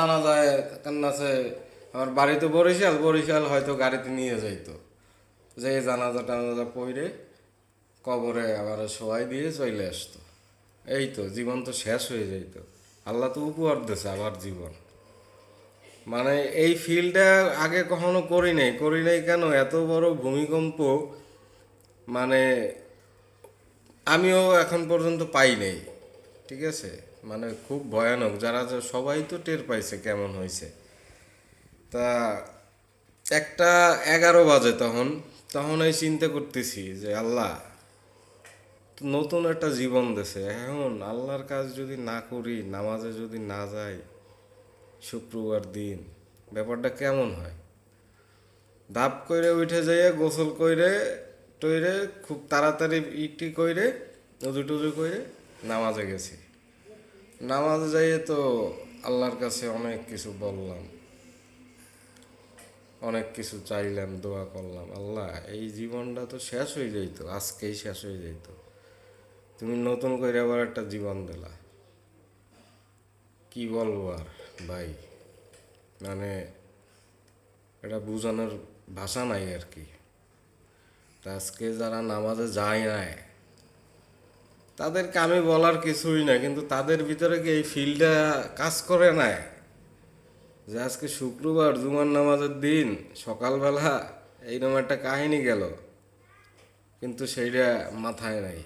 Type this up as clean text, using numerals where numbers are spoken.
জানা যায় কান্নাছে আমার বাড়িতে বরিশাল বরিশাল হয়তো গাড়িতে নিয়ে যাইতো, যে জানাজা টানাজা পইরে কবরে আবার সবাই দিয়ে চলে আসতো। এই তো জীবন তো শেষ হয়ে যাইতো, আল্লাহ তো উপহার দিয়েছে আবার জীবন। মানে এই ফিলটা আগে কখনো করি নাই কেন এত বড় ভূমিকম্প, মানে আমিও এখন পর্যন্ত পাই নাই। ঠিক আছে, মানে খুব ভয়ানক, যারা সবাই তো টের পাইছে কেমন হয়েছে। তা 1:11 বাজে তখন, তখন এই চিন্তা করতেছি যে আল্লাহ নতুন একটা জীবন দেছে, এখন আল্লাহর কাজ যদি না করি, নামাজে যদি না যাই শুক্রবার দিন, ব্যাপারটা কেমন হয়। ধাপ কইরে উঠে যাইয়া গোসল কইরে টইরে খুব তাড়াতাড়ি ইটি কইরে উজু টুজু কইরে নামাজে গেছি। নামাজে যাইয়ে তো আল্লাহর কাছে অনেক কিছু বললাম, অনেক কিছু চাইলাম, দোয়া করলাম, আল্লাহ এই জীবনটা তো শেষ হয়ে যাইতো, আজকেই শেষ হয়ে যাইতো, তুমি নতুন করে আবার একটা জীবন দিলা। কি বলবো আর ভাই, মানে এটা বোঝানোর ভাষা নাই আর কি। তা আজকে যারা নামাজে যায় না তাদেরকে আমি বলার কিছুই না, কিন্তু তাদের ভিতরে কি এই ফিলটা কাজ করে না যে আজকে শুক্রবার জুমার নামাজের দিন সকালবেলা এইরকম একটা কাহিনী গেল, কিন্তু সেইটা মাথায় নাই।